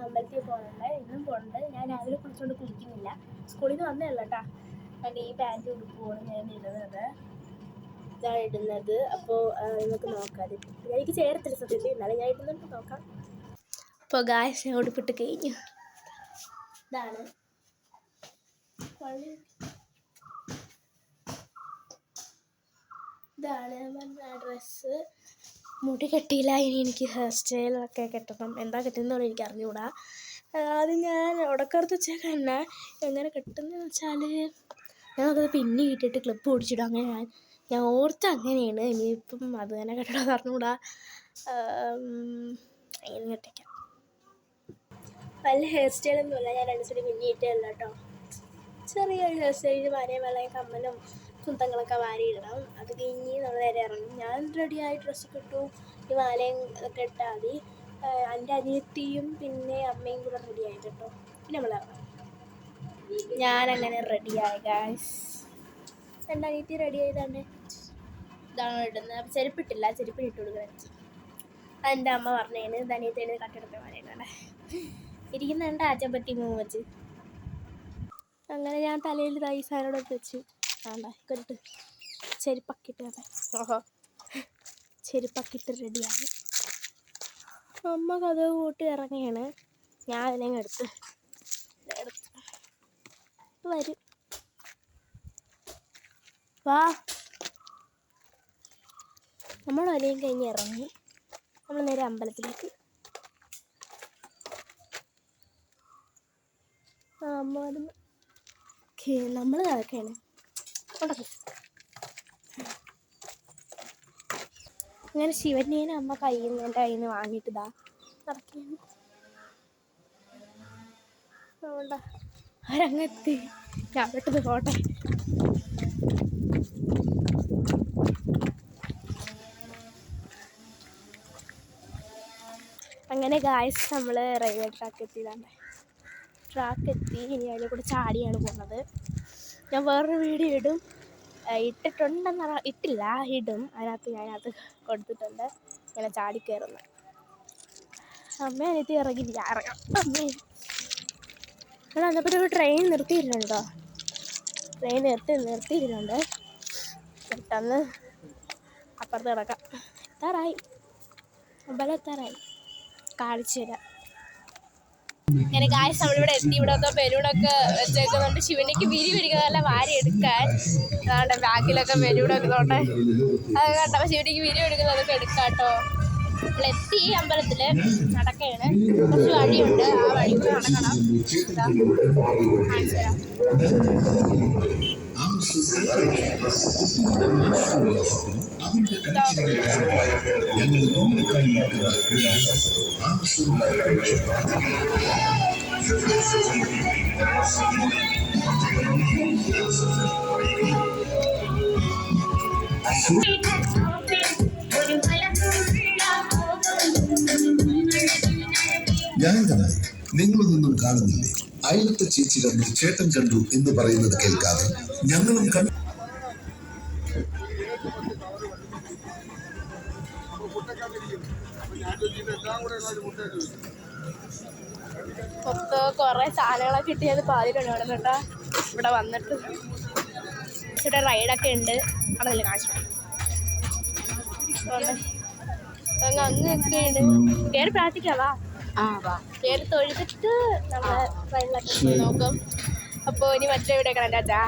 അമ്പലത്തിൽ പോകുന്നുണ്ട്, ഇന്നും പോകുന്നുണ്ട്. ഞാൻ രാവിലെ കുളിച്ചുകൊണ്ട് കുളിക്കുന്നില്ല, സ്കൂളിൽ നിന്ന് വന്നേ ഉള്ളൂ കേട്ടോ. എൻ്റെ ഈ പാൻറ്റ് ഉടുപ്പുമാണ് ഞാൻ ഇടുന്നത്. അപ്പോൾ നമുക്ക് നോക്കാം. എനിക്ക് ചേർത്തില്ല സത്യത്തിൽ, എന്നാലും ഞാൻ ഇടുന്നുണ്ട്, നോക്കാം. അപ്പോൾ ഗായ്സ് ഞാൻ ഉടുപ്പിട്ട് കഴിഞ്ഞു. ഇതാണ് ഡ്രസ്സ്. മുടി കെട്ടിയില്ല, ഇനി എനിക്ക് ഹെയർ സ്റ്റൈലൊക്കെ കെട്ടണം. എന്താ കെട്ടുന്നതെന്ന് എനിക്ക് അറിഞ്ഞുകൂടാ. അത് ഞാൻ ഉടക്കറുത്ത് വെച്ചേക്കാൻ തന്നെ എങ്ങനെ കെട്ടുന്നതെന്ന് വെച്ചാൽ ഞാനത് പിന്നെ ഇട്ടിട്ട് ക്ലിപ്പ് ഓടിച്ചിടും. അങ്ങനെ ഞാൻ ഓർത്ത് അങ്ങനെയാണ്. ഇനിയിപ്പം അത് തന്നെ കെട്ടണമെന്ന് അറിഞ്ഞുകൂടാ. അങ്ങനെ കെട്ടിക്കാം. നല്ല ഹെയർ സ്റ്റൈലൊന്നുമില്ല, ഞാൻ 2 സൈഡ് പിന്നെ ഇട്ടല്ല കേട്ടോ. ചെറിയൊരു ഹെയർ സ്റ്റൈലിൽ വരയും വെള്ളയും കമ്മലും കുന്തങ്ങളൊക്കെ വാരിയിടണം. അത് കഴിഞ്ഞ് നമ്മൾ നേരെ ഇറങ്ങും. ഞാൻ റെഡിയായി ഡ്രസ്സൊക്കെ ഇട്ടു. ഈ മാലയും ഒക്കെ ഇട്ടാൽ മതി. എൻ്റെ അനിയത്തിയും പിന്നെ അമ്മയും കൂടെ റെഡിയായി കേട്ടോ. പിന്നെ നമ്മൾ ഇറങ്ങാം. ഞാനങ്ങനെ റെഡിയായി ഗായ്സ്. എൻ്റെ അനിയത്തി റെഡിയായതാണ്. ഇതാണ് ഇടുന്നത്. അപ്പം ചെരുപ്പിട്ടില്ല, ചെരുപ്പിന് ഇട്ട് കൊടുക്കണം. എൻ്റെ അമ്മ പറഞ്ഞേന് ഇത് അനിയത്തേന് കട്ടെടുത്ത പറയുന്നതാണ്. ഇരിക്കുന്നുണ്ട് ആച്ചപ്പത്തി മൂവ് വെച്ച്. അങ്ങനെ ഞാൻ തലയിൽ ഈ സാധനോടൊക്കെ വെച്ച് ഇട്ട് ചെരുപ്പക്കിട്ട് ഓഹോ ചെരുപ്പക്കിട്ട് റെഡിയായി. അമ്മ കഥ കൂട്ടി ഇറങ്ങിയാണ്. ഞാൻ അതിനെ എടുത്ത് വരും. വാ, നമ്മൾ വലയും കഴിഞ്ഞ് ഇറങ്ങി. നമ്മൾ നേരെ അമ്പലത്തിലേക്ക്. അമ്മ വരുന്നു. നമ്മൾ നടക്കുകയാണ്. അങ്ങനെ ശിവനെയും അമ്മ എൻ്റെ കയ്യിൽ നിന്ന് വാങ്ങിയിട്ട് ഇതാ നടക്കുകയാണ്. അതുകൊണ്ടാ അവരങ്ങെത്തി. ഞാൻ പെട്ടത് പോട്ടെ. അങ്ങനെ ഗായ്സ് നമ്മൾ റെയിൽവേ ട്രാക്ക് എത്തിയതാണ്. ഇനി അതിൽ കൂടെ ചാടിയാണ് പോകുന്നത്. ഞാൻ വേറൊരു വീഡിയോ ഇടും, ഇട്ടില്ല, ഇടും. അതിനകത്ത് കൊടുത്തിട്ടുണ്ട് ഇങ്ങനെ ചാടിക്കയറുന്ന. അമ്മ അനിയത്തി ഇറങ്ങില്ല, ഇറങ്ങാം. അമ്മേ അവിടെ വന്നപ്പോൾ ഒരു ട്രെയിൻ നിർത്തിയിട്ടുണ്ടോ? ട്രെയിൻ നിർത്തിയിട്ടുണ്ട്. പെട്ടെന്ന് അപ്പുറത്ത് കിടക്കാം. എത്താറായി, അമ്പലം എത്താറായി, കാണിച്ചു തരാം. അങ്ങനെ ഗായ്സ് നമ്മളിവിടെ എത്തി. ഇവിടെ ഒക്കെ ബലൂണൊക്കെ വെച്ചേക്കുന്നുണ്ട്. ശിവനിക്ക് വിരിവെടുക്കാനല്ല വാരി എടുക്കാൻ. അതാണ്ട് ബാക്കിലൊക്കെ ബലൂണൊക്കെ നോട്ടെ, അത് കേട്ടോ. ശിവനിക്ക് വിരിവെടുക്കുന്നതൊക്കെ എടുക്കാം കേട്ടോ. നമ്മളെത്തി അമ്പലത്തിൽ നടക്കുകയാണ്. കുറച്ച് വഴിയുണ്ട്, ആ വഴി കൂടെ നടക്കണം. കാണിച്ചു തരാം. ഞാനെന്തായി നിങ്ങളൊന്നും കാണുന്നില്ലേ? അയലത്തെ ചേച്ചി കണ്ടു, ചേട്ടൻ കണ്ടു എന്ന് പറയുന്നത് കേൾക്കാതെ ഞങ്ങളും കണ്ടു. കുറെ സാധനങ്ങളൊക്കെ കിട്ടിയത് പാതിരാണ് ഇവിടെ കേട്ടോ. ഇവിടെ വന്നിട്ട് ഇവിടെ റൈഡൊക്കെ ഉണ്ട്. അതല്ല കാശ് അങ്ങനെയൊക്കെയാണ്. കയറി പ്രാർത്ഥിക്കാവാ, കയറി തൊഴുതിട്ട് നമ്മളെ റൈഡിലൊക്കെ നോക്കും. അപ്പോൾ ഇനി മറ്റേ ഇവിടെ കാണാൻ ചാച്ചാ.